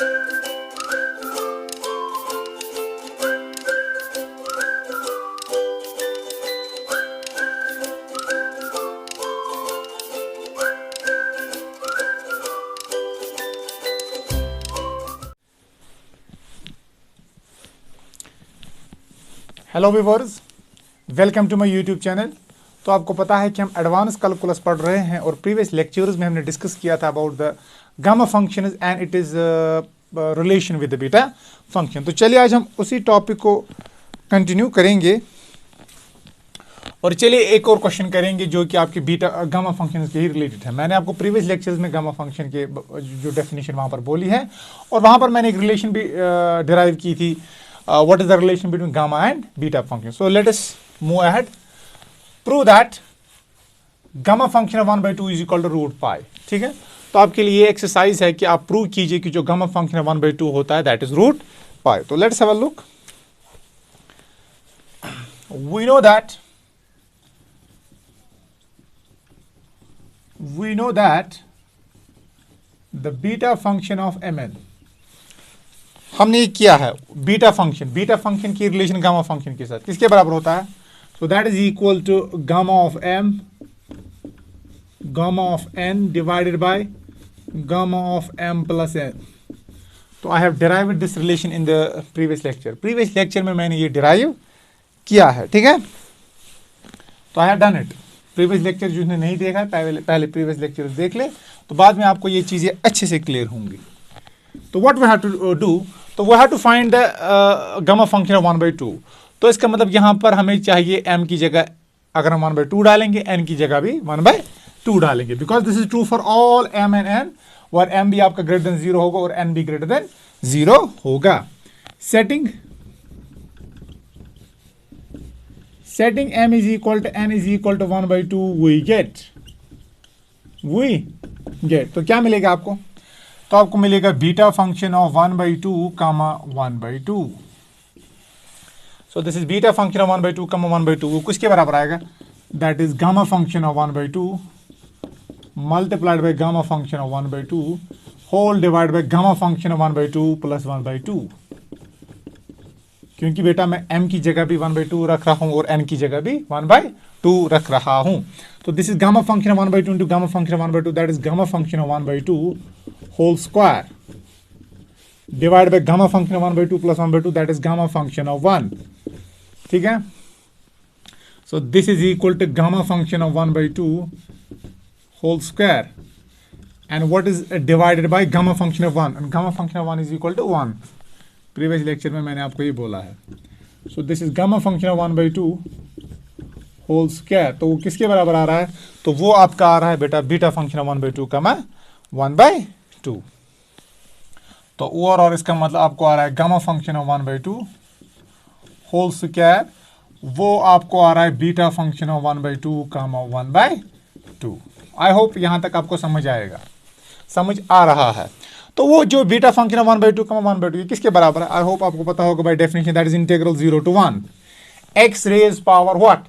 Hello viewers, welcome to my YouTube channel. तो आपको पता है कि हम एडवांस कैलकुलस पढ़ रहे हैं और प्रीवियस लेक्चर्स में हमने डिस्कस किया था about the gamma function and it is relation with the beta function. तो चलिए आज हम उसी टॉपिक को कंटिन्यू करेंगे और चलिए एक और क्वेश्चन करेंगे जो कि आपके बीटा गामा फंक्शन के ही रिलेटेड है। मैंने आपको प्रीवियस लेक्चर्स में गामा फंक्शन के जो डेफिनेशन वहाँ पर बोली है और वहाँ पर मैंने एक रिलेशन भी डिराइव की थी। What is the relation between gamma and beta function? So let us move ahead. Prove that gamma function of 1 by 2 is equal to root pi. ठीक है, तो आपके लिए ये एक्सरसाइज है कि आप प्रूव कीजिए कि जो गामा फंक्शन 1 by 2 होता है दैट इज रूट पाई। तो let's have a look. we know that the beta function of mn, हमने ये किया है बीटा फंक्शन की रिलेशन गामा फंक्शन के साथ किसके बराबर होता है? So that is equal to gamma of n divided by gamma of m plus n. तो I have derived this relation in the previous lecture में मैंने ये डिराइव किया है। ठीक है, तो I have done it. Previous lecture जिसने नहीं देखा है पहले प्रीवियस लेक्चर देख ले, तो बाद में आपको ये चीजें अच्छे से क्लियर होंगी। तो what we have to do, तो we have to find the gamma function of 1 by 2। तो इसका मतलब यहाँ पर हमें चाहिए m की जगह अगर हम 1 by 2 डालेंगे, n की जगह भी 1 by 2 डालेंगे, because this is true for all m and n, और m भी आपका ग्रेटर देन 0 होगा और n भी ग्रेटर देन 0 होगा। Setting m is equal to n is equal to 1 by 2 we get तो क्या मिलेगा आपको? तो आपको मिलेगा beta function of 1 by 2 comma 1 by 2। So this is beta function of 1 by 2 comma 1 by 2। वो किसके बराबर आएगा? That is gamma function of 1 by 2 multiplied by gamma function of 1 by 2 whole divide by gamma function of 1 by 2 plus 1 by 2। क्योंकि बेटा मैं m की जगह भी 1 by 2 रख रहा हूं और n की जगह भी 1 by 2 रख रहा हूं। तो this is gamma function of 1 by 2 into gamma function of 1 by 2, that is gamma function of 1 by 2 whole square divided by gamma function of 1 by 2 plus 1 by 2, that is gamma function of 1। ठीक है, so this is equal to gamma function of 1 by 2 whole square, and what is divided by gamma function of 1, and gamma function of 1 is equal to 1। previous lecture में मैंने आपको ये बोला है। so this is gamma function of 1 by 2 whole square। तो वो किसके बराबर आ रहा है? तो वो आपका आ रहा है बेटा बीटा फंक्शन ऑफ 1 by 2 का 1 by 2। तो और इसका मतलब आपको आ रहा है gamma function of 1 by 2 whole square, वो आपको आ रहा है beta function of 1 by 2 comma 1 by 2। I hope यहां तक आपको समझ आएगा, समझ आ रहा है। तो वो जो beta function of 1 by 2 comma 1 by 2 किसके बराबर है? आई होप आपको पता होगा by definition, that is integral 0 to 1 x raise power what?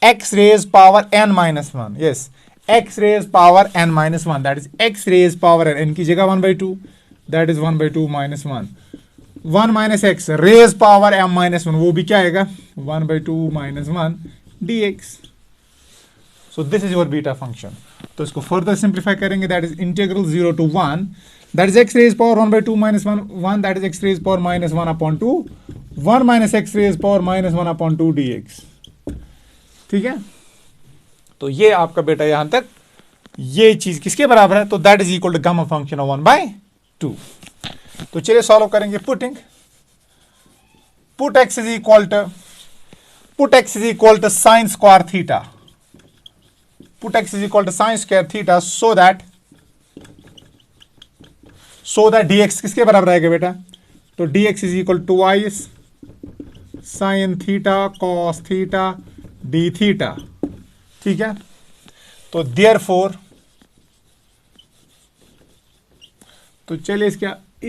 x raise power n minus 1। Yes, x raised power n minus 1, that is x raised power n की जगह 1 by 2, that is 1 by 2 minus 1 minus x raised power m minus 1, वो भी क्या आएगा? 1 by 2 minus 1 dx। so this is your beta function। तो इसको further simplify करेंगे, that is integral 0 to 1, that is x raised power 1 by 2 minus 1, that is x raised power minus 1 upon 2, 1 minus x raised power minus 1 upon 2 dx। ठीक है, तो ये आपका बेटा यहां तक ये चीज किसके बराबर है? तो that is equal to gamma function of 1 by 2। तो चलिए सॉल्व करेंगे। Put x is equal to sine square theta, put x is equal to sine square theta, so that dx किसके बराबर आएगा बेटा? तो dx is equal to twice sine theta cos theta d theta. ठीक है, तो therefore, तो चलिए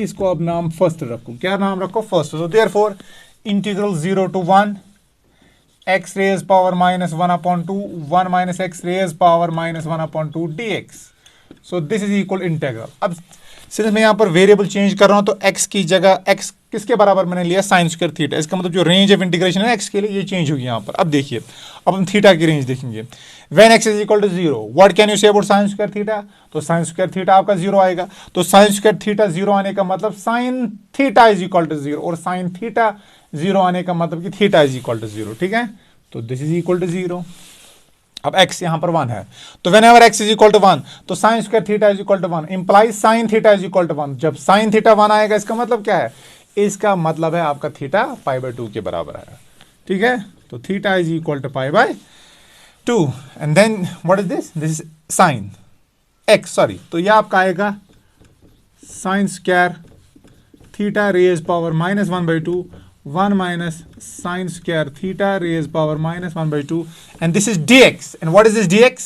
इसको अब नाम फर्स्ट रखो। क्या नाम रखो? फर्स्ट। तो therefore integral 0 to 1 x raise power minus 1 upon 2 1 minus x raise power minus 1 upon 2 dx। So this is equal integral. अब सिंस मैं यहाँ पर वेरिएबल चेंज कर रहा हूँ तो x की जगह x किसके बराबर मैंने लिया साइन स्क्वायर थीटा, इसका मतलब जो रेंज ऑफ इंटीग्रेशन है x के लिए ये चेंज होगी यहाँ पर। अब देखिए, अब हम थीटा की रेंज देखेंगे। When x is equal to 0 what can you say about sine square theta, तो साइन स्क्वायर थीटा आपका 0 आएगा। तो साइन स्क्वायर थीटा 0 आने का मतलब sine theta is equal to 0, और साइन थीटा 0 आने का मतलब कि थीटा इज इक्वल टू 0, ठीक है। तो दिस इज इक्वल टू 0। अब x यहां पर 1 है, तो whenever x is equal to 1 तो sine square theta is equal to 1 implies sine theta is equal to 1। जब साइन थीटा 1 आएगा इसका मतलब क्या है, इसका मतलब है आपका थीटा π/2 के बराबर है, ठीक है। तो theta is equal to π/2 and then what is this is sine x, sorry, तो यह आपका आएगा sine square theta raise power -1/2 1 minus sine square theta raised power -1/2 and this is dx and what is this dx,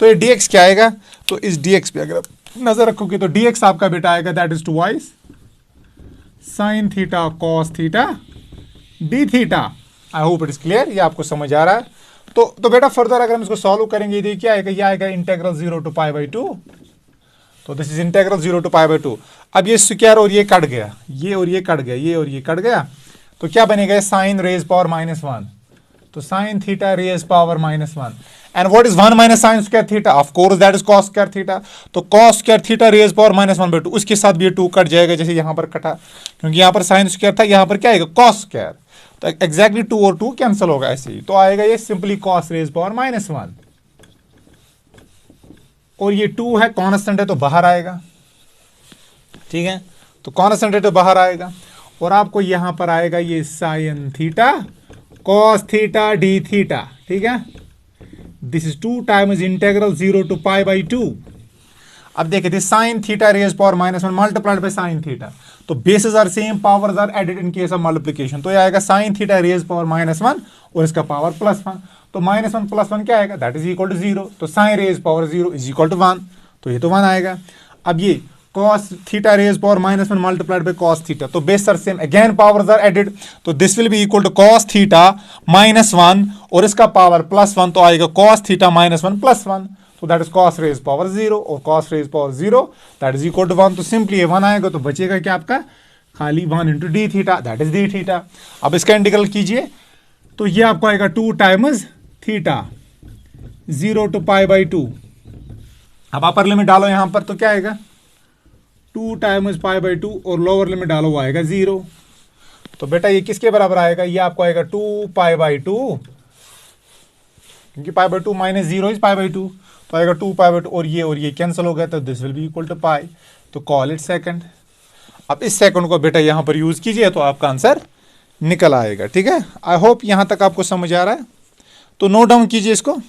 तो ये dx क्या आएगा, तो इस dx पे अगर आप नजर रखोगे तो dx आपका बेटा आएगा that is twice sin theta cos theta d theta। I hope it is clear, ये आपको समझ आ रहा है। तो बेटा फर्दर अगर हम इसको सॉल्व करेंगे तो क्या आएगा, ये आएगा इंटीग्रल 0 to π/2, तो दिस इज इंटीग्रल 0 to π/2। अब ये स्क्वायर और ये कट गया, ये और ये कट गया, ये और ये कट गया, तो क्या बनेगा साइन रेज पावर -1, तो sine theta raise power -1 and what is 1 minus sine square theta, of course that is cos square theta. तो cos square theta raise power -1/2, उसके साथ भी ये 2 कट जाएगा जैसे यहां पर कटा, क्योंकि यहां पर साइन स्क्वायर था, यहां पर क्या आएगा कॉस स्क्वायर, तो एग्जैक्टली 2 और 2 कैंसिल होगा ऐसे ही, तो आएगा ये सिंपली कॉस रेज पावर -1 और ये 2 है कांस्टेंट है तो बाहर आएगा, ठीक है। तो कांस्टेंट है तो बाहर आएगा और आपको यहां पर आएगा ये sine theta cos theta d theta, ठीक है। This is 2 times integral 0 to π/2। अब देखिए this sine theta raise power -1 multiplied by sine theta, तो bases are same powers are added in case of multiplication, तो ये आएगा साइन थीटा रेज पावर -1 और इसका पावर +1, तो -1 + 1 क्या आएगा दैट इज इक्वल टू 0, तो sine raise power 0 is equal to 1, तो ये तो 1 आएगा। अब ये cos theta raised power -1 multiplied by cos theta, तो base are same, again powers are added, तो this will be equal to cos theta -1 और इसका पावर +1, तो आएगा cos theta -1 + 1, तो that is cos raised power 0 और cos raised power 0 that is equal to 1, तो simply ये 1 आएगा, तो बचेगा क्या आपका खाली 1 × d theta that is d theta. अब इसका इंटीग्रल कीजिए तो ये आपको आएगा 2 टाइम्स थीटा 0 to π/2। अब अपर लिमिट डालो यहां पर तो क्या आएगा 2 टाइम्स π/2 और लोअर लिमिट डालो वो आएगा 0, तो बेटा ये किसके बराबर आएगा, ये आपको आएगा 2π/2, क्योंकि π/2 -0 इज π/2, तो आएगा 2π/2 और ये कैंसिल हो गया, तो this will be equal to pi, तो कॉल इट सेकंड। अब इस सेकंड को बेटा यहां पर यूज कीजिए तो आपका आंसर निकल आएगा, ठीक है। आई होप यहां तक आपको समझ आ रहा है, तो नोट डाउन कीजिए इसको।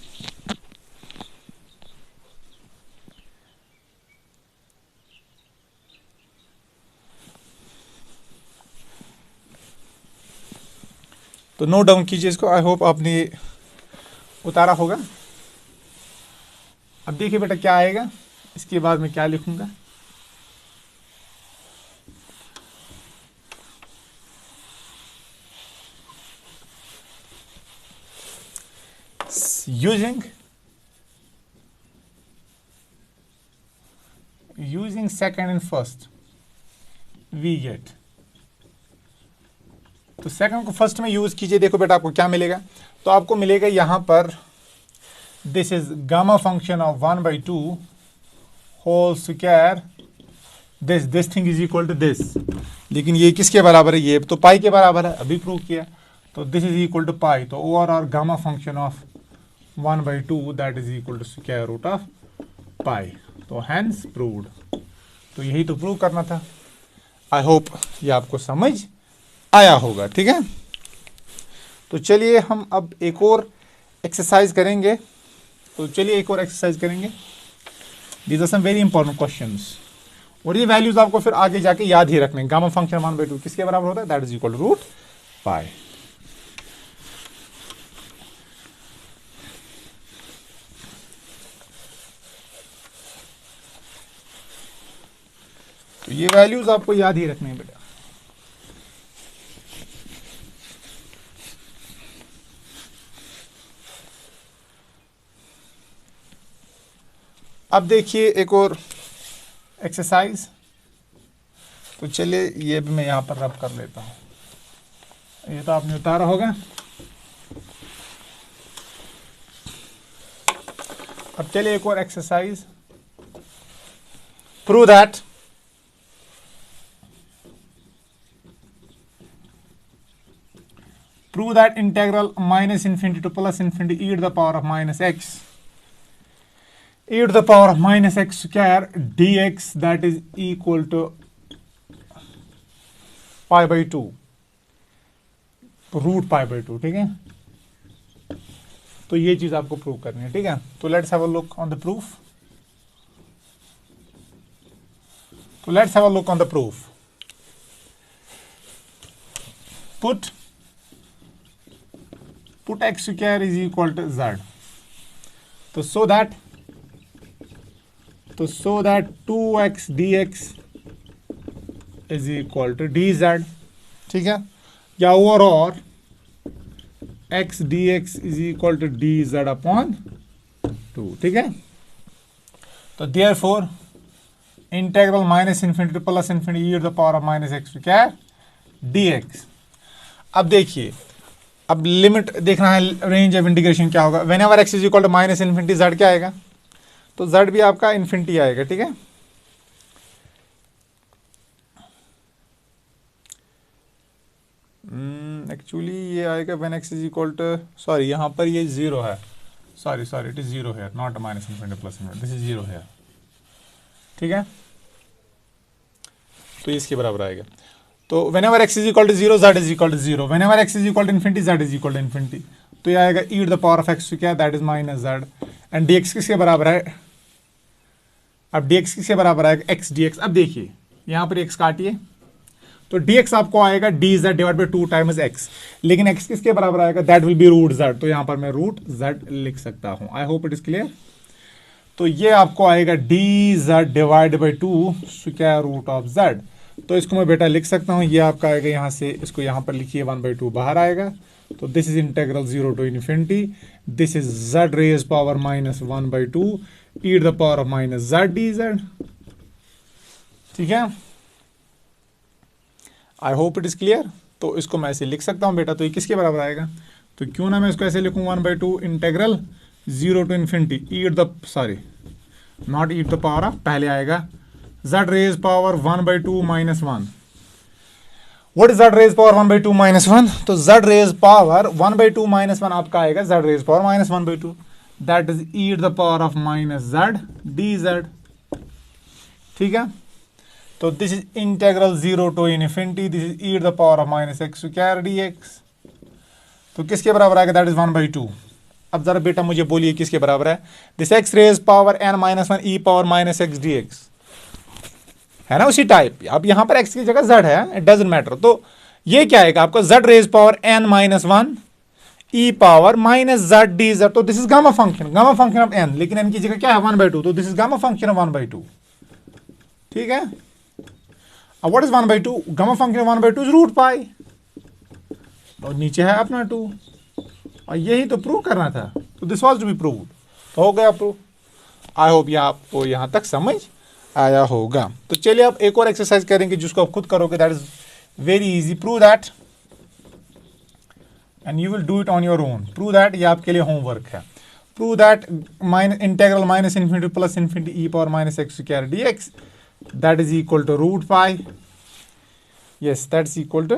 तो नोट डाउन कीजिए इसको, आई होप आपने उतारा होगा। अब देखिए बेटा क्या आएगा, इसके बाद मैं क्या लिखूंगा, using second and first we get, तो सेकंड को फर्स्ट में यूज कीजिए। देखो बेटा आपको क्या मिलेगा, तो आपको मिलेगा यहां पर this is gamma function of 1/2 whole square, this thing is equal to this, लेकिन ये किसके बराबर है, ये तो पाई के बराबर है, अभी प्रूव किया, तो this is equal to pi, तो overall gamma function of 1/2 that is equal to square root of pi, तो हैंस प्रूव्ड। तो यही तो प्रूव करना था। आई होप ये आपको समझ आया होगा, ठीक है। तो चलिए हम अब एक और एक्सरसाइज करेंगे, these are some very important questions, और ये वैल्यूज आपको फिर आगे जाके याद ही रखने। गामा फंक्शन 1/2 किसके बराबर होता है, that is equal to root pi. तो ये वैल्यूज आपको याद ही रखने हैं बेटा। अब देखिए एक और एक्सरसाइज, तो चलिए ये भी मैं यहाँ पर रब कर लेता हूँ। ये तो आपने उतारा होगा। अब चलिए एक और exercise. Prove that integral minus infinity to plus infinity e to the power of minus x e to the power of minus x square dx that is equal to pi by 2 root pi by 2। ठीक है, तो ये चीज आपको prove करनी है। ठीक है, तो let's have a look on the proof. Put x square is equal to z, तो so that 2x dx is equal to dz। ठीक है, या और x dx is equal to dz upon 2। ठीक है, तो therefore integral minus infinity to plus infinity e to the power of minus x square dx। अब देखिए, अब लिमिट देखना है, रेंज ऑफ इंटीग्रेशन क्या होगा। Whenever x is equal to minus infinity z क्या आएगा, तो जेड भी आपका इन्फिनिटी आएगा। ठीक है, एक्चुअली ये आएगा when x is equal to, sorry यहाँ पर ये जीरो है, सॉरी इट इज जीरो है, not minus infinity plus infinity, this is zero है। ठीक है, तो इसके बराबर आएगा। तो whenever x is equal to zero z is equal to zero, whenever x is equal to infinity z is equal to infinity, तो ये आएगा e to the power of x क्या, that is minus Z, and D x किसके बराबर है। अब D x किसके बराबर आएगा, एक्स डी एक्स। अब देखिए यहाँ पर एक्स काटिए, तो डी एक्स आपको आएगा d z divide by 2 times x, लेकिन एक्स किसके बराबर आएगा, that will be root z, तो यहाँ पर मैं रूट जेड लिख सकता हूँ। I hope it is clear. तो ये आपको आएगा d z divide by 2 square root of z, तो इसको मैं बेटा लिख सकता हूँ, ये आपका आएगा यहाँ से, इसको यहाँ पर लिखिए 1/2 बाहर आएगा, तो this is integral 0 to infinity, this is z raise power minus 1/2 e to the power of minus z d z. ठीक है, I hope it is clear. तो इसको मैं ऐसे लिख सकता हूँ बेटा, तो ये किसके बराबर आएगा, तो क्यों ना मैं इसको ऐसे लिखूँ 1/2 integral 0 to infinity e to the, sorry not e to the power of, पहले आएगा z raised power 1/2 minus 1। What is z raised power 1/2 minus 1? तो z raised power 1/2 minus 1 आपका आएगा z raised power minus 1/2, that is e to the power of minus z dz। ठीक है, तो this is integral 0 to infinity, this is e to the power of minus x square dx, तो किसके बराबर आएगा, that is 1/2। अब जरा बेटा मुझे बोलिए किसके बराबर है, this x raised power n minus 1 e power minus x dx है ना, उसी टाइप। अब यहां पर x की जगह z है, इट डजंट मैटर, तो ये क्या आएगा आपको, z raise power n minus 1 e power minus z d z, तो this is gamma function of n, लेकिन n की जगह क्या है 1/2, तो this is gamma function of 1/2। ठीक है, अब what is 1/2, gamma function of 1/2 is root pi, और नीचे है अपना 2, और यही तो प्रूव करना था, तो this was to be proved, तो हो गया प्रूव। आई होप ये आपको यहां तक समझ आया होगा। तो चलिए आप एक और एक्सरसाइज करेंगे जिसको आप खुद करोगे, that is very easy. Prove that and you will do it on your own. Prove that, ये आपके लिए होमवर्क है। Prove that integral minus infinity plus infinity e power minus x square dx that is equal to root pi, yes that is equal to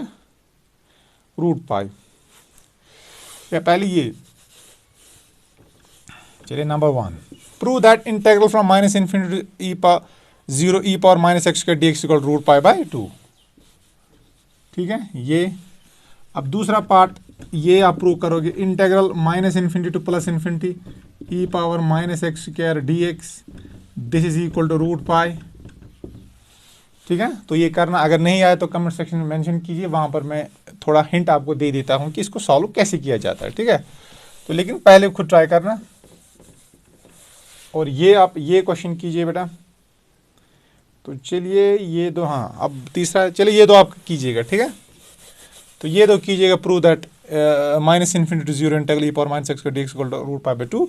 root pi. पहले ये चलिए number 1, prove that integral from minus infinity e power 0 e power minus x square dx equal root pi by 2। ठीक है, ये अब दूसरा part ये आप प्रूव करोगे, integral minus infinity to plus infinity e power minus x square d x this is equal to root pi. ठीक है, तो ये करना, अगर नहीं आया तो कमेंट सेक्शन में मेंशन कीजिए, वहां पर मैं थोड़ा हिंट आपको दे देता हूं कि इसको सॉल्व कैसे किया जाता है। ठीक है, तो लेकिन पहले खुद ट्राई करना, और ये आप ये क्वेश्चन कीजिए बेटा। तो चलिए ये दो, हाँ अब तीसरा, चलिए ये दो आप कीजिएगा। ठीक है, तो ये दो कीजिएगा, prove that minus infinity to 0 integral e power minus x d x equal to root pi by 2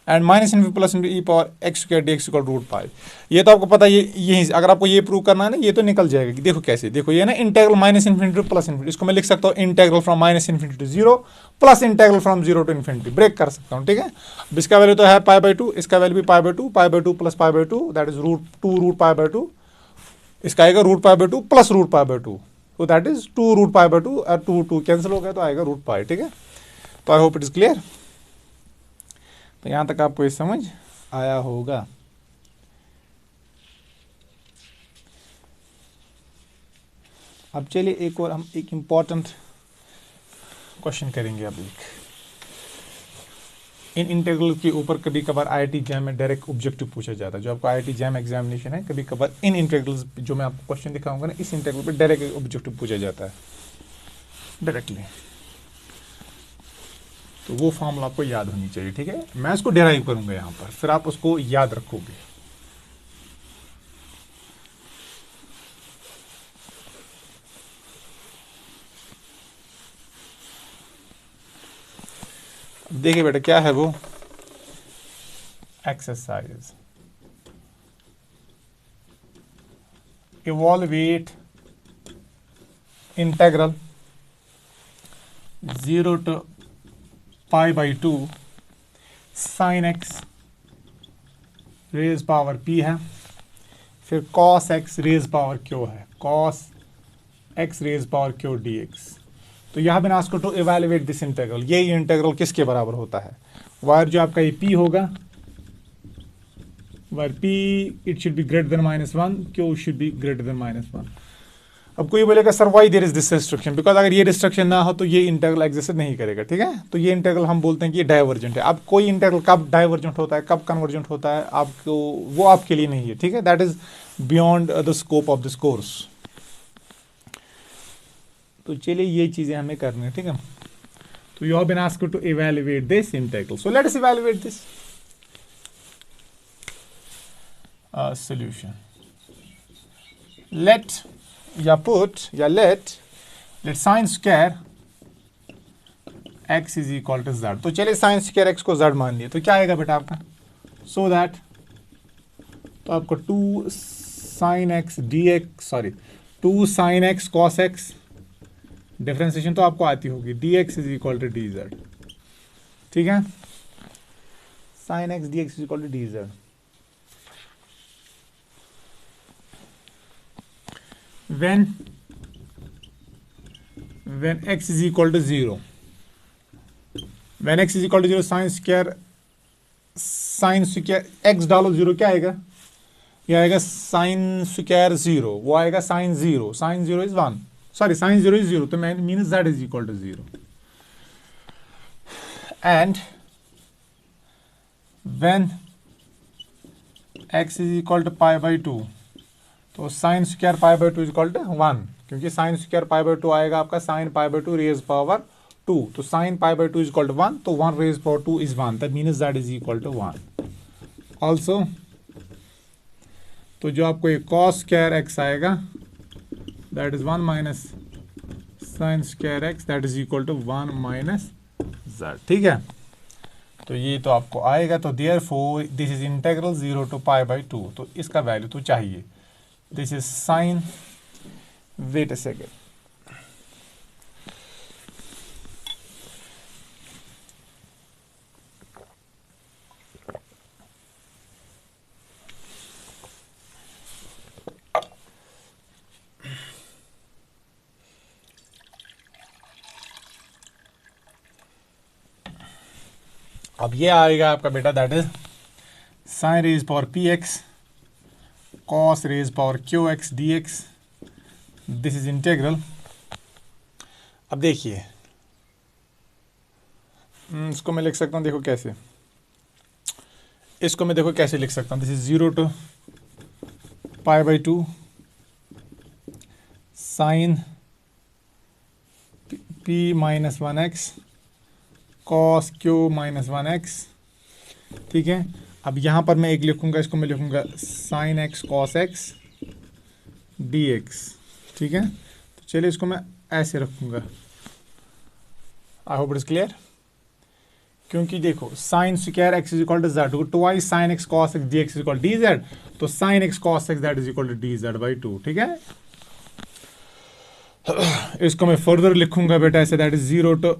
and minus infinity plus e power x square d x equal root pi. ये तो आपको पता है, ये यही अगर आपको ये प्रूव करना है ना, ये तो निकल जाएगा। देखो कैसे, देखो ये ना integral minus infinity to plus infinity, इसको मैं लिख सकता हूँ integral from minus infinity to zero plus integral from zero to infinity, break कर सकता हूँ, ठीक है। अब इसका वैल्यू तो है पाई बाई टू, इसका वैल्यू भी pi by two plus pi by two, that is root pi by two, इसका आएगा root pi by two plus root pi by two, तो that is two root pi by two, और two cancel हो गया तो आएगा root pi, ठीक है। तो I hope it is clear. तो यहाँ तक आपको ये समझ आया होगा। अब चलिए एक और हम एक इम्पॉर्टेंट क्वेश्चन करेंगे। अब इन इंटीग्रल के ऊपर कभी कभार आईआईटी जैम में डायरेक्ट ऑब्जेक्टिव पूछा जाता है। जो आपको आईआईटी जैम एग्जामिनेशन है, कभी कभार इन इंटीग्रल्स जो मैं आपको क्वेश्चन दिखाऊंगा ना, इस इंटीग्रल पे डायरेक्ट ऑब्जेक्टिव पूछा जाता है डायरेक्टली। तो वो फॉर्मूला आपको याद होनी चाहिए, ठीक है। मैं उसको डेराइव करूंगा यहाँ पर, फिर आप उसको याद रखोगे। देखिए बेटा क्या है वो exercise, evaluate integral 0 to pi by two sine x raise power p है, फिर cos x raise power q है, cos x raise power q d x. तो यहाँ बिना ask to evaluate this integral, ये इंटीग्रल किसके बराबर होता है। वायर जो आपका ये पी होगा, where p it should be greater than -1, q should be greater than -1। अब कोई बोलेगा sir why there is this restriction, because अगर ये रिस्ट्रिक्शन ना हो तो ये इंटीग्रल एग्जिस्ट नहीं करेगा, ठीक है। तो ये इंटीग्रल हम बोलते हैं कि ये डाइवर्जेंट है। अब कोई इंटीग्रल कब डाइवर्जेंट होता है, कब कन्वर्जेंट होता है, आपको वो आपके लिए नहीं है, ठीक है। That is beyond the scope of this course. तो चलिए ये चीजें हमें करनी है, ठीक है। तो you have been asked to evaluate this integral, so let us evaluate this solution. Let sin square x is equal to z। तो चलिए sin square x को z मान लिया, तो क्या आएगा बेटा आपका, so that तो आपको 2 sin x dx, sorry 2 sin x cos x, differentiation तो आपको आती होगी, dx is equal to dz, ठीक है। sin x dx is equal to dz। when x is equal to 0, when x is equal to 0 sin square x डालो 0, क्या आएगा, ये आएगा sin square 0, वो आएगा sin 0, sin 0 is 1, sorry sin 0 is 0, तो means z is equal to 0। and when x is equal to pi by 2, तो sine square pi by two is equal to 1, क्योंकि sine square pi by two आएगा आपका sine pi by two raise power 2, तो sine pi by two is equal to 1, तो 1 raise power 2 is 1, that means that is equal to 1 also. तो जो आपको ये cos square x आएगा that is 1 minus sine square x, that is equal to 1 minus Z, ठीक है। तो ये तो आपको आएगा, तो therefore this is integral 0 to pi by two, तो इसका वैल्यू तो चाहिए। This is sin, wait a second, अब ये आएगा आपका बेटा, that is sin raise power p x cos raised power qx dx, this is integral। अब देखिए इसको मैं लिख सकता हूँ, देखो कैसे, इसको मैं देखो कैसे लिख सकता हूँ, this is 0 to pi by two sine p minus 1x cos q minus 1x, ठीक है। अब यहाँ पर मैं एक लिखूंगा, इसको मैं लिखूंगा sine x cos x d x, ठीक है। तो चलिए इसको मैं ऐसे रखूंगा, I hope it is clear. क्योंकि देखो sine square x is equal to z, twice sine x cos x d x is equal to d, z sine x cos x that is equal to d z by 2, ठीक है। इसको मैं further लिखूंगा बेटा ऐसे, that is 0 to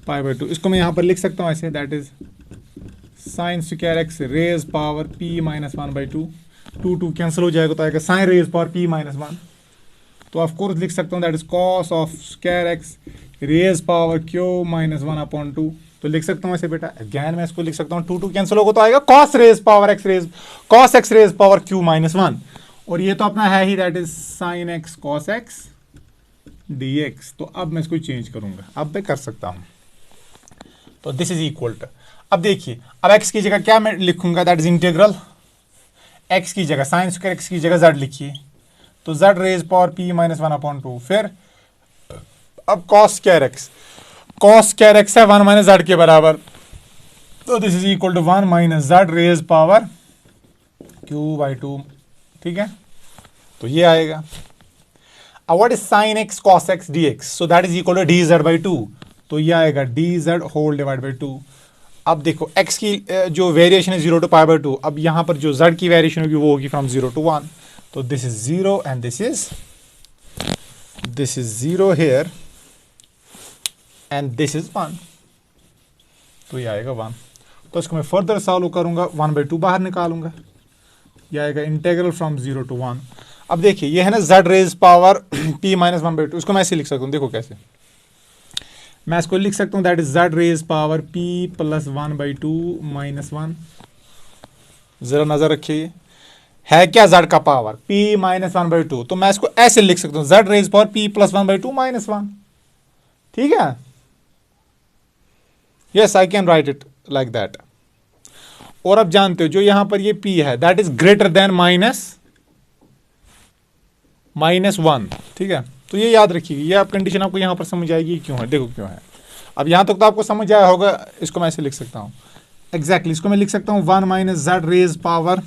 pi by 2। इसको मैं यहां पर लिख सकता हूं ऐसे, that is sine square x raise power P minus 1 by 2, 2 cancel हो जाएगा तो आएगा साइन रेज पावर पी माइनस 1। तो ऑफ कोर्स लिख सकता हूँ that is cos of square x raise power q minus 1 upon 2, तो लिख सकता हूँ ऐसे बेटा। अगेन मैं इसको लिख सकता हूँ 2 कैंसिल होगा तो आएगा cos raise power x raise cos x raise power q minus 1, और ये तो अपना है ही, that is sine x cos x d x. तो अब मैं इसको चेंज करूंगा, अब मैं कर सकता हूं, तो दिस इज इक्वल टू, अब देखिए अब x की जगह क्या मैं लिखूंगा, दैट इज इंटीग्रल x की जगह साइन स्क्वायर एक्स की जगह z लिखिए, तो z raise power p minus 1 upon 2, फिर अब कॉस स्क्वायर एक्स है 1 माइनस z के बराबर, तो this is equal to 1 minus z raise power q by 2, ठीक है। तो ये आएगा। अब what is sine x cos x d x, so that is equal to d z by 2, तो ये आएगा d z whole divide by 2। अब देखो x की जो वेरिएशन है 0 to पाई बाई 2, अब यहां पर जो z की वेरिएशन होगी वो होगी फ्रॉम 0 to 1, तो this is 0 and this is 0 here and this is 1, तो ये आएगा 1। तो इसको मैं फर्दर सॉल्व करूंगा, 1 बाई 2 बाहर निकालूंगा, ये आएगा इंटीग्रल फ्रॉम 0 to 1। अब देखिए ये है ना z raise power p minus 1 by 2, इसको मैं ऐसे लिख सकता हूँ, देखो कैसे मैं इसको लिख सकता हूँ, that is z raise power p plus 1 by 2 minus 1। जरा नजर रखिए है क्या z का पावर p माइनस 1 बाई 2, तो मैं इसको ऐसे लिख सकता हूँ z raise power p plus 1 by 2 minus 1, ठीक है। Yes I can write it like that. और अब जानते हो जो यहां पर ये p है that is greater than minus 1, ठीक है। तो ये याद रखिए, ये आप कंडीशन आपको यहां पर समझ आएगी क्यों है, देखो क्यों है। अब यहां तक तो आपको समझ आया होगा, इसको मैं ऐसे लिख सकता हूं एग्जैक्टली, इसको मैं लिख सकता हूं 1 minus z raise power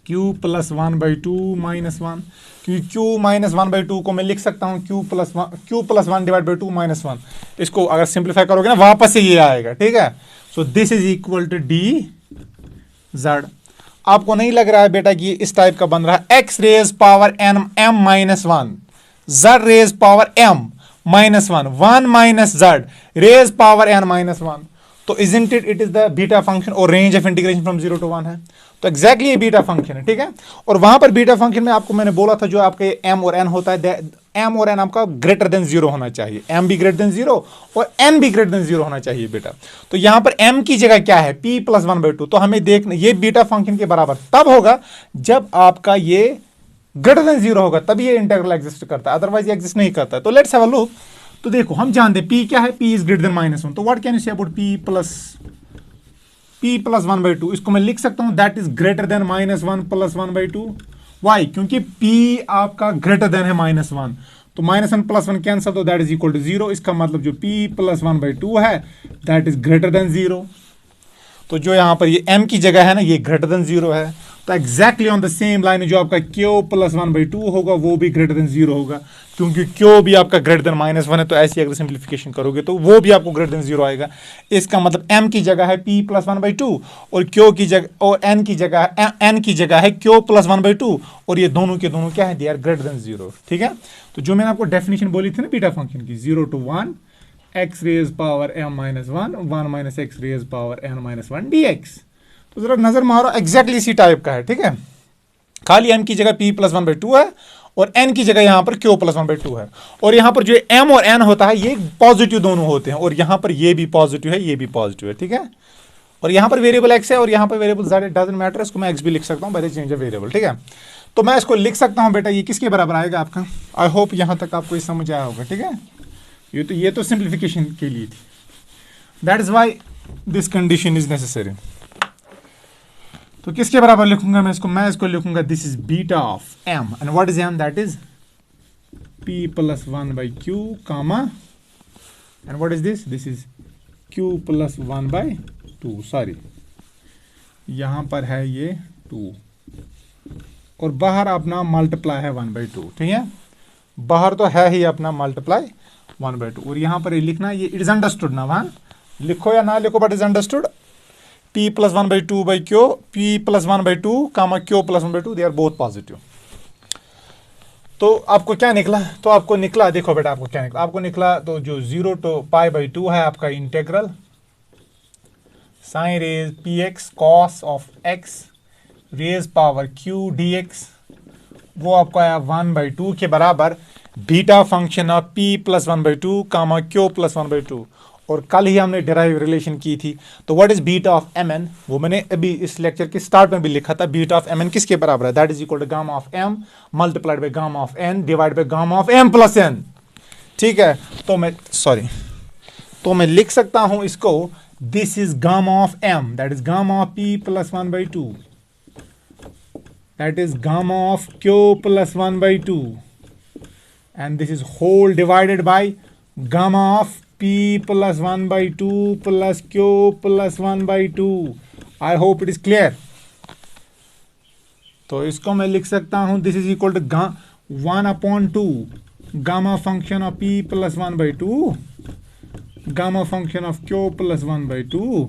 q plus 1 by 2 minus 1, क्योंकि q माइनस 1 बाई 2 को मैं लिख सकता हूं q plus 1 divide by 2 minus 1। इसको अगर सिंप्लीफाई करोगे ना वापस से ये आएगा, ठीक है। So this is equal to d z. आपको नहीं लग रहा है बेटा कि इस टाइप का बन रहा है, x raise power m minus 1 z raise power m minus 1 minus z raise power n minus 1, तो isn't it is the beta function, और range of integration from 0 to 1 है, तो एग्जैक्टली ये बीटा फंक्शन है, ठीक है। और वहां पर बीटा फंक्शन में आपको मैंने बोला था जो आपके m और n होता है, m और n आपका ग्रेटर देन 0 होना चाहिए, m भी ग्रेटर देन 0 और n भी ग्रेटर देन 0 होना चाहिए बेटा। तो यहां पर m की जगह क्या है p प्लस 1 बाई 2, तो हमें देखना ये बीटा फंक्शन के बराबर तब होगा जब आपका ये ग्रेटर देन 0 होगा, तभी ये इंटीग्रल एग्जिस्ट करता है, अदरवाइज ये एग्जिस्ट नहीं करता है। तो लेट्स हैव अ लुक। तो देखो हम जानते हैं p क्या है, p is greater than minus 1, तो what can you say about p plus 1 by 2, इसको मैं लिख सकता हूं that is greater than minus 1 plus 1 by 2। Why, क्योंकि p आपका ग्रेटर देन है माइनस 1, तो माइनस 1 प्लस 1 कैंसिल, तो दैट इज इक्वल टू 0। इसका मतलब जो p प्लस 1 बाई 2 है दैट इज ग्रेटर देन 0। तो जो यहां पर ये m की जगह है ना, ये ग्रेटर देन 0 है, तो exactly on the same line जो आपका q प्लस 1 बाई 2 होगा वो भी ग्रेटर देन 0 होगा, क्योंकि q भी आपका ग्रेटर देन माइनस 1 है, तो ऐसी अगर सिंप्लीफिकेशन करोगे तो वो भी आपको ग्रेटर देन 0 आएगा। इसका मतलब m की जगह है p प्लस 1 बाई 2 और q की जगह और n की जगह है q प्लस 1 बाई 2, और ये दोनों के दोनों क्या है, दे आर ग्रेटर देन 0, ठीक है। तो जो मैंने आपको डेफिनेशन बोली थी ना बीटा फंक्शन की, 0 to 1 x raise power m minus 1 minus x raise power n minus 1 dx, तो जरा नजर मारो एग्जैक्टली इसी टाइप का है, ठीक है। खाली m की जगह p प्लस 1 बाई 2 है और n की जगह यहां पर q प्लस 1 बाई 2 है, और यहां पर जो m और n होता है ये पॉजिटिव दोनों होते हैं, और यहां पर ये भी पॉजिटिव है, ये भी पॉजिटिव है, ठीक है। और यहां पर वेरिएबल x है और यहां पर variable z, it doesn't matter, इसको मैं x भी लिख सकता हूं by the change of variable, ठीक है। तो मैं इसको लिख सकता हूं बेटा, ये किसके बराबर आएगा आपका, आई होप यहां तक आपको ये समझ आया होगा, ठीक है। ये तो सिंप्लीफिकेशन के लिए थी, that is why this condition is necessary. तो किसके बराबर लिखूंगा मैं इसको लिखूंगा this is beta of m, and what is m, that is p plus 1 by q comma, and what is this is q plus 1 by 2, sorry यहां पर है ये 2 और बाहर अपना मल्टीप्लाई है 1 बाई 2, ठीक है। बाहर तो है ही अपना मल्टीप्लाई 1/2। और यहाँ पर ये लिखना, ये इट इज अंडरस्टूड ना, वहाँ लिखो या ना लिखो but is understood, p plus 1/2 by q, p plus 1/2 comma q plus 1/2 they are both positive. तो आपको क्या निकला, तो आपको निकला, देखो बेटा आपको क्या निकला, आपको निकला तो जो 0 to π/2 है आपका integral sine raise px cos of x raise power q dx, वो आपको आया 1/2 के बराबर beta function of p plus 1/2 comma q plus 1/2। और कल ही हमने डेराइव रिलेशन की थी, तो what is beta of mn, वो मैंने अभी इस लेक्चर के स्टार्ट में भी लिखा था। बीटा ऑफ mn किसके बराबर है, that is equal to gamma of m multiplied by gamma of n divide by gamma of m plus n। ठीक है, तो मैं लिख सकता हूं इसको, this is gamma of m, that is gamma of p plus 1/2, that is gamma of q plus 1/2, and this is whole divided by gamma of p plus 1/2 plus q plus 1/2। I hope it is clear. तो इसको मैं लिख सकता हूं, this is equal to 1/2 gamma function of p plus 1/2 gamma function of q plus 1/2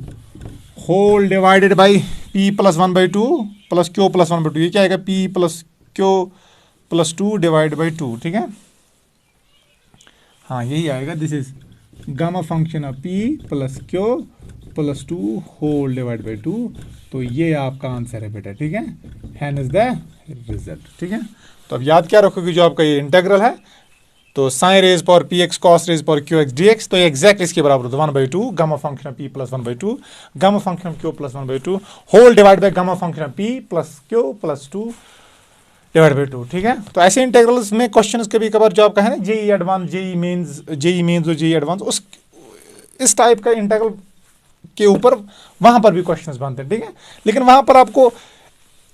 whole divided by p plus 1/2 plus q plus 1/2। ये क्या आएगा, p plus q plus 2 divide by 2। ठीक है, हाँ यही आएगा, this is gamma function of p plus q plus 2 whole divide by 2। तो ये आपका आंसर है बेटा। ठीक है, हैन इज द रिजल्ट। ठीक है, तो अब याद क्या रखोगे, जो आपका ये इंटेग्रल है, तो sine raise power p x cos raise power q x d x, तो एग्जैक्ट इसके बराबर होता है 1/2 gamma function of p plus 1/2 gamma function of q plus 1/2 whole divide by gamma function of p plus q plus 2 divide by 2। ठीक है, तो ऐसे integrals में क्वेश्चन कभी कभार जो आपका है ना जेई एडवांस, जेई मेंस और जेई एडवांस, उस इस टाइप का इंटेग्रल के ऊपर वहां पर भी क्वेश्चंस बनते हैं। ठीक है, लेकिन वहां पर आपको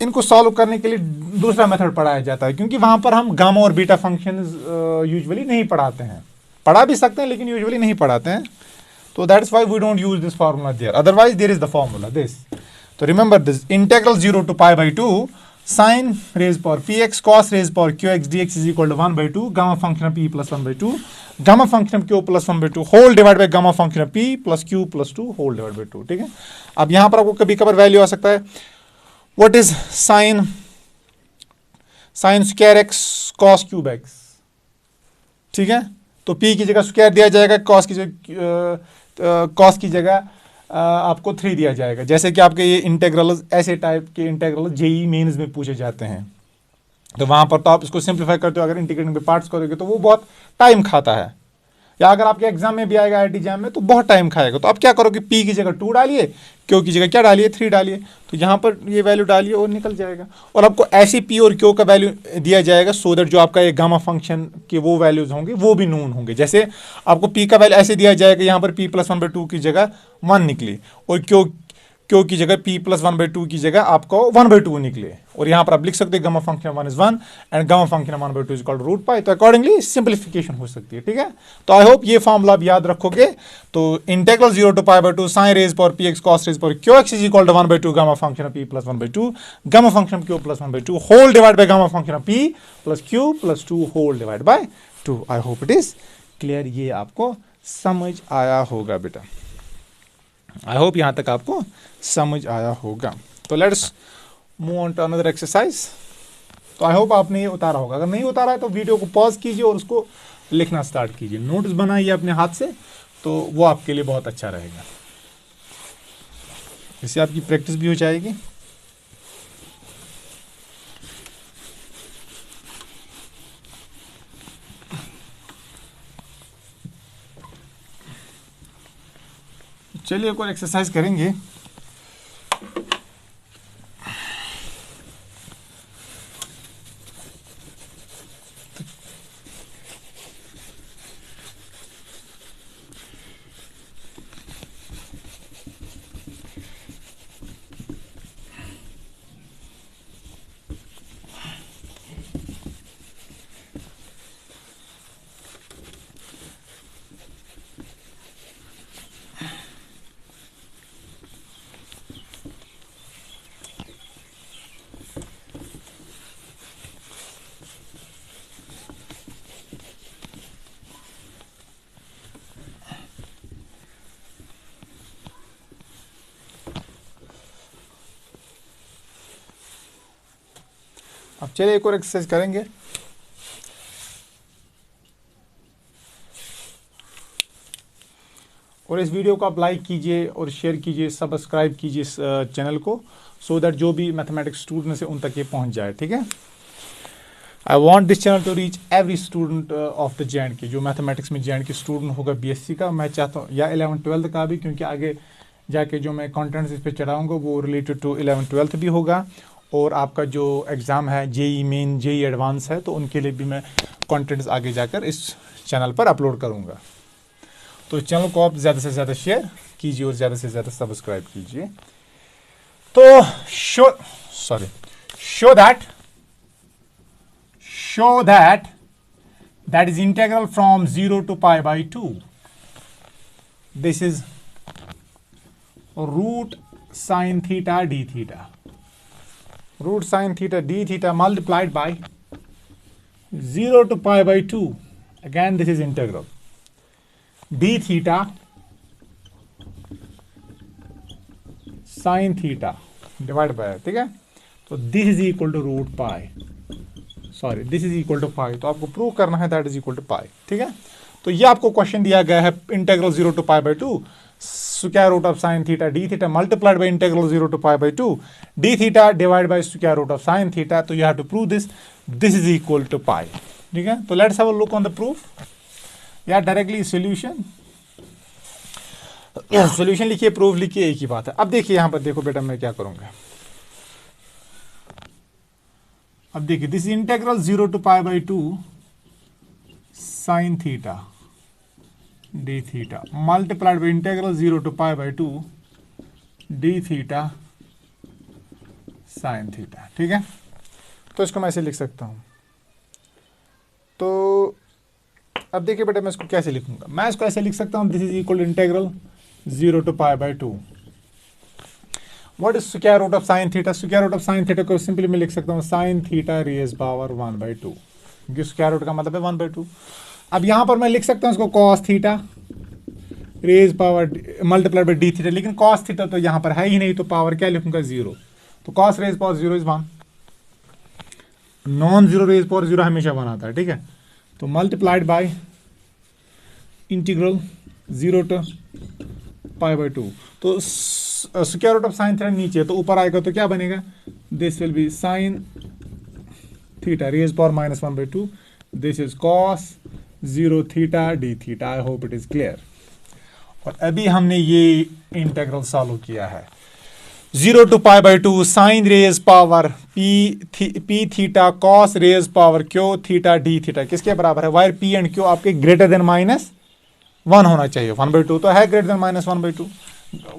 इनको सॉल्व करने के लिए दूसरा मेथड पढ़ाया जाता है, क्योंकि वहां पर हम गामा और बीटा फंक्शन यूजुअली नहीं पढ़ाते हैं, पढ़ा भी सकते हैं लेकिन यूजुअली नहीं पढ़ाते हैं। तो that is why we don't use this formula there, otherwise there is the formula this. तो remember this, integral 0 to π/2 sin raised power px cos raised power qx dx is equal to 1/2 gamma function of p plus 1/2 gamma function of q plus 1/2 whole divided by gamma function of p plus q plus 2 whole divided by 2। ठीक है, अब यहां पर आपको कभी कभार value आ सकता है, what is sine square x cos cube x। ठीक है, तो p की जगह स्क्वायर दिया जाएगा, cos की जगह आपको 3 दिया जाएगा। जैसे कि आपके ये इंटेग्रल, ऐसे टाइप के इंटेग्रल जेई मेंस में पूछे जाते हैं, तो वहां पर तो आप इसको सिंप्लीफाई करते हो, अगर इंटीग्रेटिंग पे पार्ट्स करोगे तो वो बहुत टाइम खाता है, या अगर आपके एग्जाम में भी आएगा आईआईटी एग्जाम में तो बहुत टाइम खाएगा। तो आप क्या करोगे, p की जगह 2 डालिए, q की जगह क्या डालिए, 3 डालिए, तो यहाँ पर ये वैल्यू डालिए और निकल जाएगा। और आपको ऐसे p और q का वैल्यू दिया जाएगा सो दैट जो आपका ये गामा फंक्शन के वो वैल्यूज होंगे वो भी नोन होंगे। जैसे आपको p का वैल्यू ऐसे दिया जाएगा, यहाँ पर p प्लस 1/2 की जगह 1 निकली, और q की जगह p प्लस 1/2 की जगह आपको 1/2 निकले, और यहाँ पर आप लिख सकते हैं gamma function 1 is 1 and gamma function 1/2 is equal to root pi. तो अकॉर्डिंगली सिंप्लीफिकेशन हो सकती है। ठीक है, तो आई होप ये फॉर्मूला आप याद रखोगे। तो integral 0 to π/2 sine raise power px cos raise power qx is equal to 1/2 gamma function of p plus 1/2 gamma function of q plus 1/2 whole divide by gamma function of p plus q plus 2 whole divide by 2। I hope it is clear, ये आपको समझ आया होगा बेटा, आई hope यहां तक आपको समझ आया होगा। तो let's move on to another exercise. तो आई होप आपने ये उतारा होगा, अगर नहीं उतारा है तो वीडियो को पॉज कीजिए और उसको लिखना स्टार्ट कीजिए, नोट्स बनाइए अपने हाथ से, तो वो आपके लिए बहुत अच्छा रहेगा, इससे आपकी प्रैक्टिस भी हो जाएगी। चलिए एक और एक्सरसाइज करेंगे। चलिए एक और एक्सरसाइज करेंगे। और इस वीडियो को आप लाइक कीजिए और शेयर कीजिए, सब्सक्राइब कीजिए इस चैनल को, सो दैट जो भी मैथमेटिक्स स्टूडेंट्स हैं उन तक ये पहुंच जाए, ठीक है। I want this channel to reach every student of the JNK, जो मैथमेटिक्स में JNK स्टूडेंट होगा BSc का, मैं चाहता हूँ, या 11th-12th का भी, क्योंकि आगे जाके जो मैं कंटेंट्स इस पर चढ़ाऊँगा वो रिलेटेड टू 11th-12th भी होगा। और आपका जो एग्ज़ाम है JEE मेन, JEE एडवांस है, तो उनके लिए भी मैं कंटेंट्स आगे जाकर इस चैनल पर अपलोड करूँगा। तो इस चैनल को आप ज़्यादा से ज़्यादा शेयर कीजिए और ज़्यादा से ज़्यादा सब्सक्राइब कीजिए। तो show that is integral from 0 to pi by 2. This is root sine theta d theta. Root sine theta d theta multiplied by 0 to pi by 2. Again, this is integral. D theta sine theta divided by, ठीक है। तो this is equal to root pi. Sorry, this is equal to pi. तो आपको prove करना है that is equal to pi, ठीक है। तो ये आपको क्वेश्चन दिया गया है, integral 0 to pi by 2 square root of sine theta d theta multiplied by integral 0 to pi by 2 d theta divide by square root of sine theta. तो you have to prove this is equal to pi, ठीक है। तो let's have a look on the proof, या directly solution लिखिए, proof लिखिए, एक ही बात है। अब देखिए यहाँ पर, देखो बेटा मैं क्या करूंगा। अब देखिए, this integral 0 to pi by 2 sine theta d theta multiplied by integral 0 to pi by 2 d theta sine theta, ठीक है। तो इसको मैं ऐसे लिख सकता हूं। तो अब देखिए बेटा, मैं इसको कैसे लिखूंगा। मैं इसको ऐसे लिख सकता हूं, this is equal integral 0 to pi by 2 what is square root of sine theta. Square root of sine theta को सिंपली मैं लिख सकता हूँ साइन थीटा रेज पावर 1/2, क्योंकि स्क्वायर रूट का मतलब है 1/2। अब यहाँ पर मैं लिख सकता हूँ इसको cos theta raise power multiplied by d theta, लेकिन कॉस थीटा तो यहाँ पर है ही नहीं, तो पावर क्या लिखूंगा 0। तो cos raise power 0 is 1, non zero raise power 0 हमेशा 1 आता है, ठीक है। तो multiplied by integral 0 to pi by 2, तो square root of sine theta नीचे, तो ऊपर आएगा तो क्या बनेगा, this will be sine theta raise power -1/2, this is cos 0 theta d theta. I hope it is clear. और अभी हमने ये इंटीग्रल सॉल्व किया है, 0 to pi by 2 sine raise power p theta cos raise power q theta d theta किसके बराबर है, where p and q आपके ग्रेटर देन -1 होना चाहिए। 1/2 तो है ग्रेटर देन -1/2,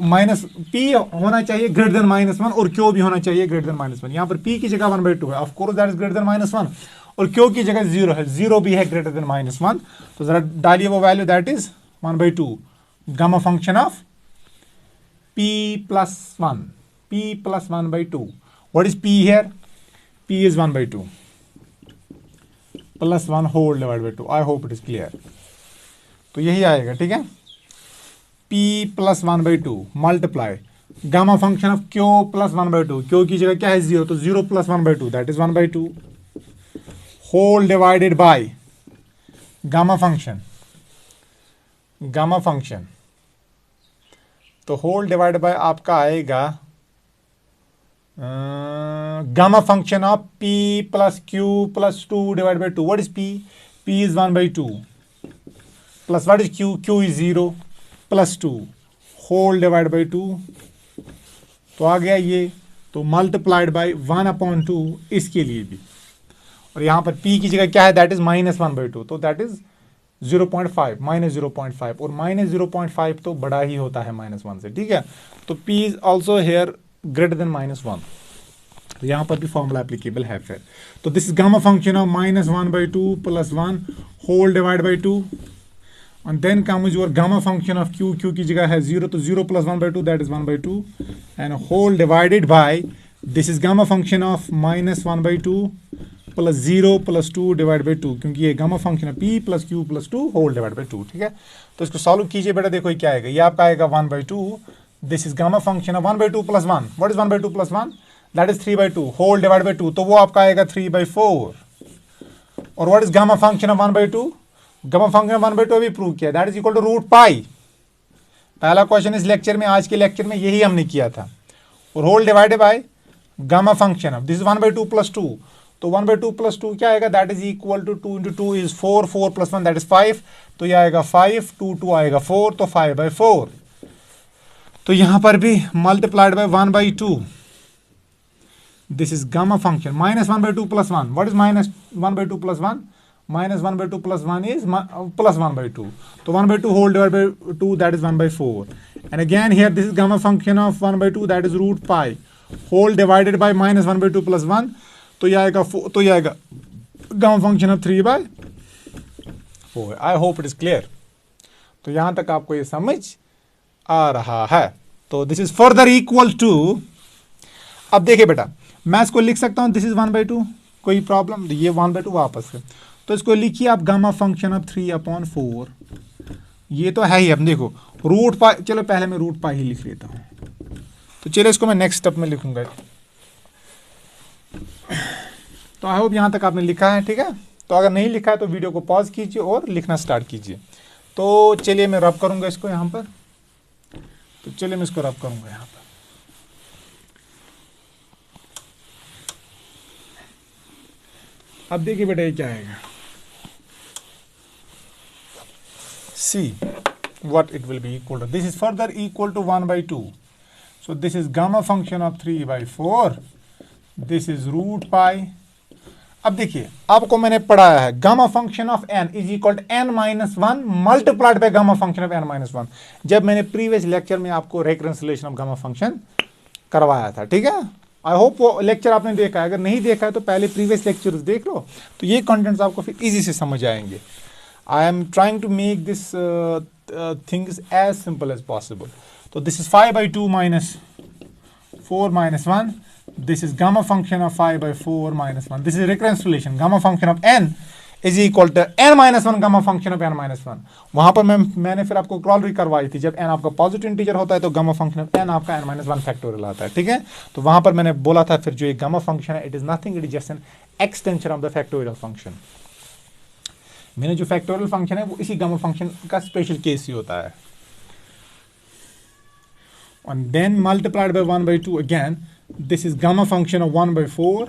माइनस पी होना चाहिए ग्रेटर देन -1 और क्यू भी होना चाहिए ग्रेटर देन -1। यहाँ पर पी की जगह 1/2 है, of course that is greater than -1, और क्यू की जगह 0 है, 0 भी है ग्रेटर देन -1। तो जरा डालिए वो value, that is 1/2 gamma function of p plus 1/2। What is p here, p is 1/2 plus 1 whole divide by 2। I hope it is clear. तो यही आएगा, ठीक है। p plus 1/2 multiply gamma function of q plus 1/2, q की जगह क्या है 0, तो 0 plus 1/2 that is 1/2 whole divided by gamma function. तो होल डिवाइडेड बाय आपका आएगा gamma function of p plus q plus 2 divide by 2। What is p, p is 1/2 plus what is q, q is 0 plus 2 whole divide by 2। तो आ गया ये, तो multiplied by 1/2 इसके लिए भी, और यहां पर p की जगह क्या है, दैट इज -1/2, तो दैट इज 0.5 -0.5, और -0.5 तो बड़ा ही होता है -1 से, ठीक है। तो p is also here greater than -1, तो यहां पर भी फॉर्मूला एप्लीकेबल है फिर। तो this is gamma function of -1/2 plus 1 whole divide by 2, and then comes your gamma function of q की जगह है 0, तो 0 plus 1/2 that is 1/2 and whole divided by this is gamma function of -1/2 plus 0 plus 2 divided by 2, क्योंकि ये gamma function है p plus q plus 2 whole divided by 2, ठीक है। तो इसको सॉल्व कीजिए बेटा, देखो ये क्या आएगा, ये आपका आएगा 1/2, this is gamma function of 1/2 plus 1, what is 1/2 plus 1, that is 3/2 whole divide by 2, तो वो आपका आएगा 3/4। और what is gamma function of 1/2? Gamma function of 1/2 अभी प्रूव किया, that is equal to root pi. पहला क्वेश्चन इस लेक्चर में, आज के लेक्चर में यही हमने किया था। और whole divided by gamma function of, this is 1/2 plus 2, तो 1/2 प्लस 2 क्या आएगा, that is equal to 2 into 2 is 4, 4 plus 1 that is 5, तो ये आएगा 5, 2 2 आएगा 4, तो 5/4। तो यहां पर भी multiplied by 1/2, this is gamma function minus 1/2 plus 1, what is minus 1/2 plus 1? Minus 1/2 plus 1 is plus 1/2. So 1/2 whole divided by 2, that is 1/4. And again here this is gamma function of 1/2, that is root pi whole divided by minus 1/2 plus 1. तो ये आएगा gamma function of 3/4. I hope it is clear. तो यहाँ तक आपको ये समझ आ रहा है। तो this is further equal to, अब देखिए बेटा मैं इसको लिख सकता हूँ, this is 1/2, कोई प्रॉब्लम? ये 1/2 वापस है, तो इसको लिखिए आप गामा फंक्शन ऑफ 3/4। ये तो है ही, अब देखो रूट पाई, चलो पहले मैं रूट पाई ही लिख लेता हूं, तो चलो इसको मैं नेक्स्ट स्टेप में लिखूंगा। तो आई होप यहां तक आपने लिखा है, ठीक है। तो अगर नहीं लिखा है तो वीडियो को पॉज कीजिए और लिखना स्टार्ट कीजिए। तो चलिए मैं रब करूंगा इसको यहां पर, तो चलिए मैं इसको रब करूंगा यहां पर। अब देखिए बेटा ये क्या आएगा, see what it will be equal to. This is further equal to 1/2. So this is gamma function of 3/4. This is root pi. अब देखिए आपको मैंने पढ़ाया है gamma function of n is equal to n-1 multiplied by gamma function of n-1, जब मैंने previous lecture में आपको रेकरेंसिलेशन ऑफ गामा फंक्शन करवाया था, ठीक है। आई होप वो लेक्चर आपने देखा है, अगर नहीं देखा है तो पहले प्रीवियस लेक्चर्स देख लो, तो ये कंटेंट्स आपको फिर इजी से समझ आएंगे। I am trying to make this things as simple as possible. So this is 5/2 minus 4 minus 1. This is gamma function of 5/4 minus 1. This is recurrence relation. Gamma function of n is equal to n-1 gamma function of n-1. वहां पर मैंने फिर आपको क्रॉलरी करवाई थी, जब n आपका positive integer होता है तो गामा फंक्शन ऑफ n आपका n-1 फैक्टोरियल आता है, ठीक है। तो वहां पर मैंने बोला था फिर जो ये गामा फंक्शन है, it is nothing, it is just an extension of the factorial function. मैंने जो फैक्टोरियल फंक्शन है वो इसी गामा फंक्शन का स्पेशल केस ही होता है। and then multiplied by 1/2 again, this is gamma function of 1/4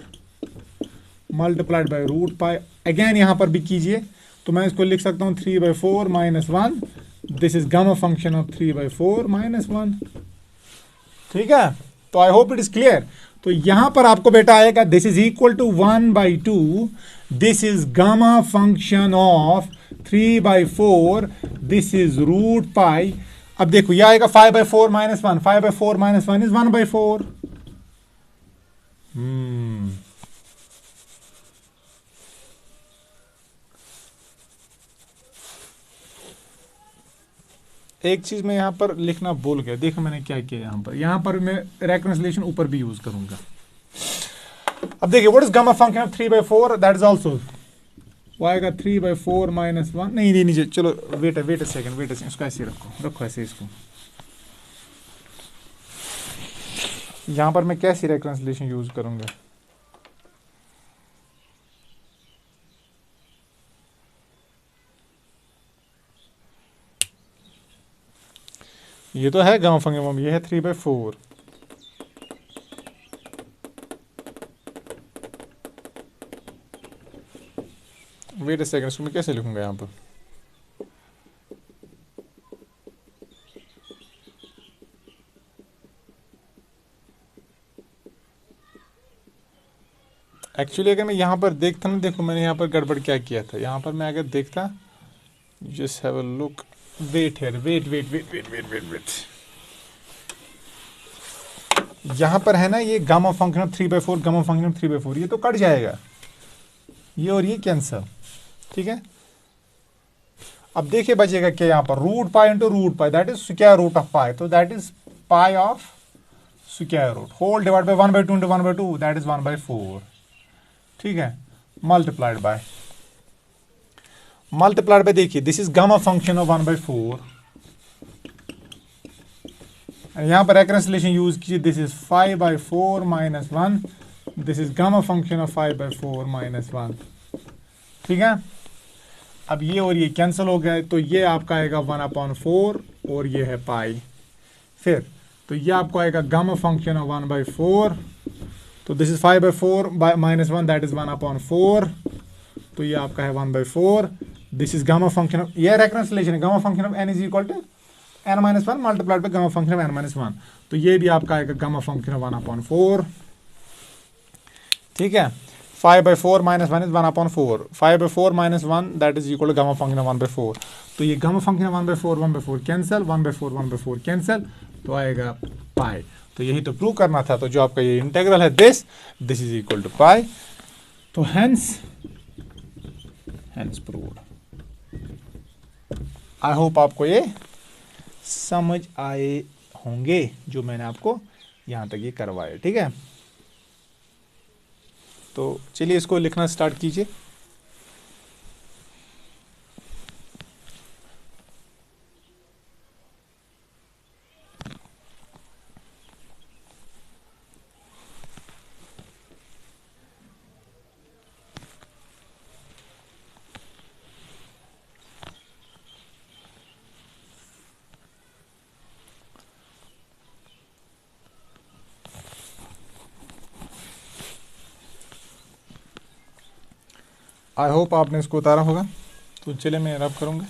multiplied by root pi, again यहाँ पर भी कीजिए, तो मैं इसको लिख सकता हूँ 3/4 minus 1, this is gamma function of 3/4 minus 1, ठीक है। तो I hope it is clear. तो यहां पर आपको बेटा आएगा this is equal to 1/2, this is gamma function of 3/4, this is root pi. अब देखो यह आएगा 5/4 minus 1, 5/4 minus 1 इज 1/4। एक चीज मैं यहां पर लिखना भूल गया, देखो मैंने क्या किया यहां पर मैं रेकन्सिलेशन ऊपर भी यूज करूंगा। अब देखिए what is gamma function of 3/4, that is also वो आएगा 3/4 minus 1, नहीं चलो वेट अ सेकंड, इसको ऐसे रखो ऐसे इसको। यहां पर मैं कैसी रेकन्सिलेशन यूज करूंगा, ये तो है गामा फंक्शन, ये है 3/4, वेट अ सेकंड, इसको मैं कैसे लिखूंगा यहाँ पर। एक्चुअली अगर मैं यहाँ पर देखता ना, देखो मैंने यहाँ पर गड़बड़ क्या किया था, यहाँ पर मैं अगर देखता, just have a look, wait here, wait, यहाँ पर है ना ये gamma function of 3/4, gamma function of 3/4, ये तो कट जाएगा, ये और ये कैंसल, ठीक है। अब देखिए बचेगा क्या यहाँ पर, root pi into root pi, that is square root of pi, तो that is pi of square root whole divide by 1/2 into 1/2, that is 1/4, ठीक है। मल्टीप्लाइड बाय देखिए this is gamma function of 1/4, यहाँ पर रेकरेंसिलेशन यूज कीजिए, this is 5/4 - 1, this is gamma function of 5/4 - 1। ठीक है, अब ये और ये कैंसिल हो गया, तो ये आपका आएगा 1/4 और ये है पाई। फिर तो ये आपको आएगा गामा फंक्शन ऑफ 1/4, तो दिस इज 5/4 - 1, दैट इज 1/4, तो ये आपका है 1/4। This is gamma function of, ये रेकरेंसिलेशन है, gamma function of n is equal to n - 1 multiplied by gamma function of n - 1, तो ये भी आपका आएगा गामा फंक्शन ऑफ 1/4। ठीक है, 5/4 - 1 is 1/4, 5/4 - 1 that is equal to gamma function of 1/4, तो ये gamma function of 1/4 cancel, 1/4 cancel, तो आएगा पाई। तो यही तो प्रूव करना था, तो जो आपका ये इंटीग्रल है this is equal to pi, तो हेंस प्रूव्ड। आई होप आपको ये समझ आए होंगे जो मैंने आपको यहां तक ये करवाया। ठीक है, तो चलिए इसको लिखना स्टार्ट कीजिए। आई होप आपने इसको उतारा होगा, तो चलिए मैं रब करूँगा।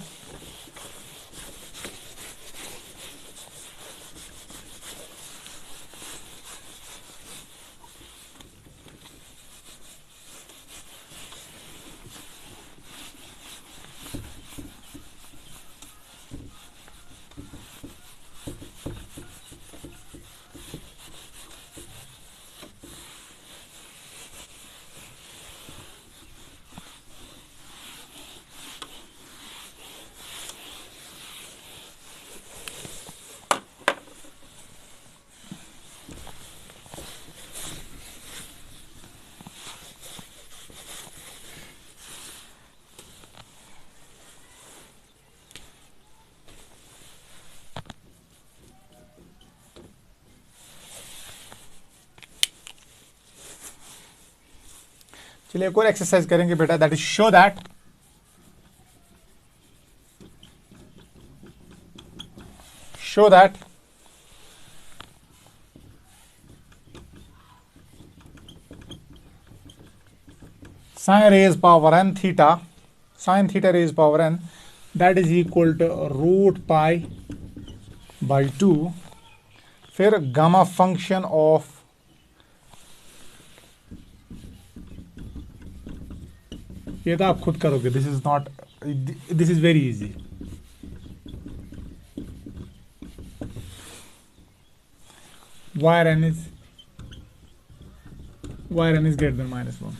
चलिए एक और एक्सरसाइज करेंगे बेटा, that is show that sin raised power n theta, sin theta raised power n, that is equal to √π/2, फिर गामा फंक्शन ऑफ, ये तो आप खुद करोगे, this is not, this is very easy. Where n is greater than -1।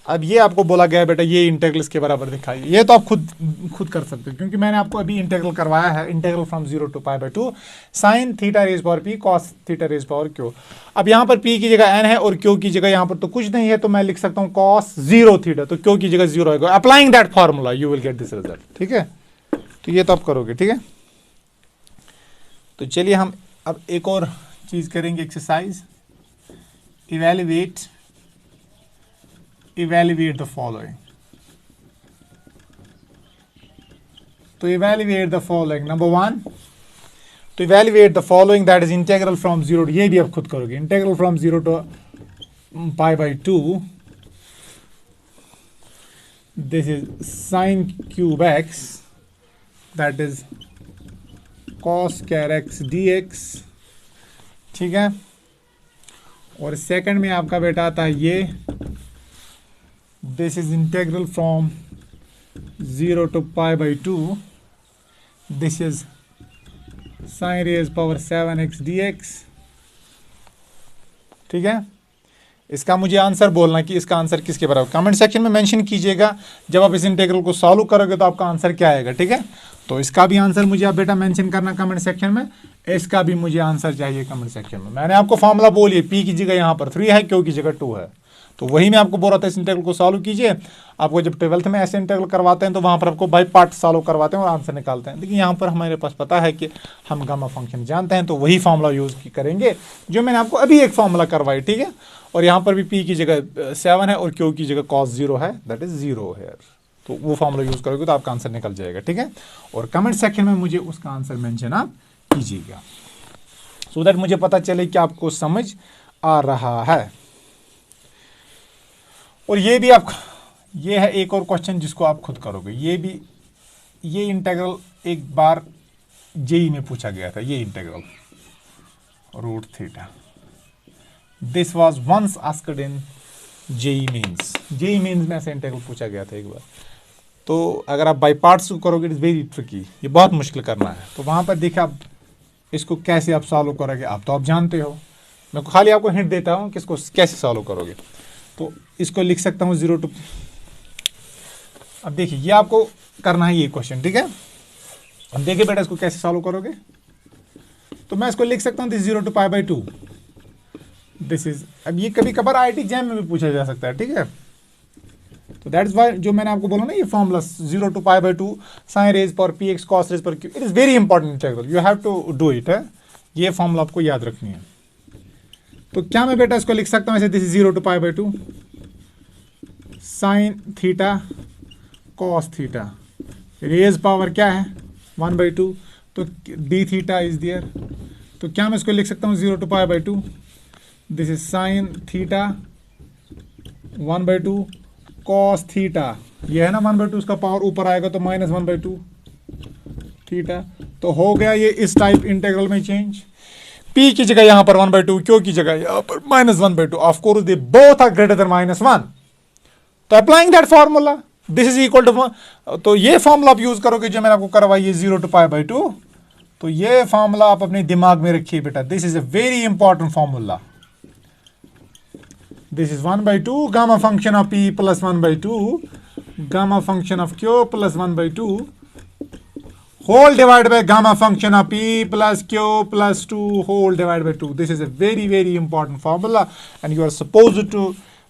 अब ये आपको बोला गया है बेटा ये इंटीग्रल्स के बराबर दिखाइए, ये तो आप खुद कर सकते हो, क्योंकि मैंने आपको अभी इंटीग्रल करवाया है, integral from 0 to π/2 sin theta raise power p cos theta raise power q। अब यहाँ पर p की जगह n है और q की जगह यहाँ पर तो कुछ नहीं है, तो मैं लिख सकता हूँ cos 0 थीटा, तो q की जगह 0 होगा। Applying that formula you will get this result. ठीक है, तो ये तो आप करोगे। ठीक है, तो चलिए हम अब एक और चीज करेंगे, एक्सरसाइज evaluate the following। तो evaluate the following, number 1, to evaluate the following, that is integral from 0 to, ये भी आप खुद करोगे, integral from 0 to π/2, this is sin cube x, that is cos square x dx। ठीक है, और second में आपका बेटा आता है ये, this is integral from 0 to π/2, this is sin raised power 7x dx। ठीक है, इसका मुझे आंसर बोलना कि इसका आंसर किसके बराबर, कमेंट सेक्शन में मेंशन कीजिएगा। जब आप इस इंटीग्रल को सॉल्व करोगे तो आपका आंसर क्या आएगा। ठीक है, तो इसका भी आंसर मुझे आप बेटा मेंशन करना कमेंट सेक्शन में, इसका भी मुझे आंसर चाहिए कमेंट सेक्शन में। मैंने आपको फॉर्मूला बोलिए, p की जगह यहाँ पर 3 है, q की जगह 2 है, तो वही मैं आपको बोल रहा था, इस इंटीग्रल को सॉल्व कीजिए। आपको जब 12th में ऐसे इंटीग्रल करवाते हैं तो वहाँ पर आपको बाई पार्ट सॉल्व करवाते हैं और आंसर निकालते हैं। लेकिन यहाँ पर हमारे पास पता है कि हम गामा फंक्शन जानते हैं, तो वही फॉर्मूला यूज़ करेंगे जो मैंने आपको अभी एक फॉर्मूला करवाई, ठीक है। और यहाँ पर भी पी की जगह 7 है और क्यू की जगह cos 0 है, दैट इज 0 है। तो वो फॉर्मूला यूज़ करोगे तो आपका आंसर निकल जाएगा, ठीक है। और कमेंट सेक्शन में मुझे उसका आंसर मेंशन आप कीजिएगा, सो दैट मुझे पता चले कि आपको समझ आ रहा है। और ये भी आप, ये है एक और क्वेश्चन जिसको आप खुद करोगे। ये इंटीग्रल एक बार जेई में पूछा गया था, ये integral root theta, this was once asked in JEE Mains में ऐसा इंटीग्रल पूछा गया था एक बार। तो अगर आप बाई पार्ट्स करोगे इट इज वेरी ट्रिकी, ये बहुत मुश्किल करना है। तो वहां पर देखिए आप इसको कैसे आप सॉल्व करोगे, आप जानते हो, मैं खाली आपको हिंट देता हूँ कि इसको कैसे सॉल्व करोगे। तो इसको लिख सकता हूँ 0 to, अब देखिए ये आपको करना है ये क्वेश्चन, ठीक है। अब देखिए बेटा इसको कैसे सॉल्व करोगे। तो मैं इसको लिख सकता हूँ दिस 0 to π/2, दिस इज, अब ये कभी कभार IIT एग्जाम में भी पूछा जा सकता है, ठीक है। तो दैट इज वाई जो मैंने आपको बोला ना, ये फॉर्मूला 0 to π/2 sin रेज पर px cos रेज पर q, it is very important integral, you have to do it है। ये फॉर्मूला आपको याद रखनी है। तो क्या मैं बेटा इसको लिख सकता हूँ ऐसे, this is 0 to π/2 sin theta cos theta, raise power क्या है 1/2, तो d थीटा इज देयर। तो क्या मैं इसको लिख सकता हूँ 0 to π/2, this is sin theta 1/2 cos theta, ये है ना 1/2, उसका पावर ऊपर आएगा तो -1/2 थीटा। तो हो गया ये इस टाइप इंटीग्रल में चेंज। p की जगह यहां पर 1/2, q की जगह यहां पर -1/2, of course they both are greater than -1। तो applying that formula this is equal to, तो ये फॉर्मूला आप यूज करोगे जो मैंने आपको करवाई है 0 to π/2। तो ये फॉर्मूला आप अपने दिमाग में रखिए बेटा, this is a very important formula. This is 1/2 gamma function of p plus 1/2 gamma function of q plus 1/2 whole divided by gamma function of p plus q plus 2 whole divided by 2. This is a very important formula and you are supposed to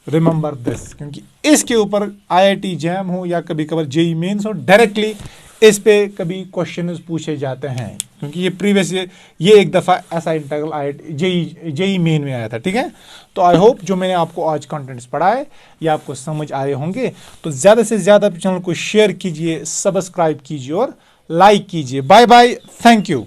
remember this, क्योंकि इसके ऊपर IIT jam हो या कभी कभार JEE mains हो, directly इस पे कभी क्वेश्चन पूछे जाते हैं, क्योंकि ये प्रीवियस ये एक दफ़ा ऐसा इंटीग्रल IIT जेई मेन में आया था, ठीक है। तो आई होप जो मैंने आपको आज कंटेंट्स पढ़ाए ये आपको समझ आए होंगे। तो ज़्यादा से ज़्यादा चैनल को शेयर कीजिए, सब्सक्राइब कीजिए और लाइक कीजिए। Bye bye, thank you.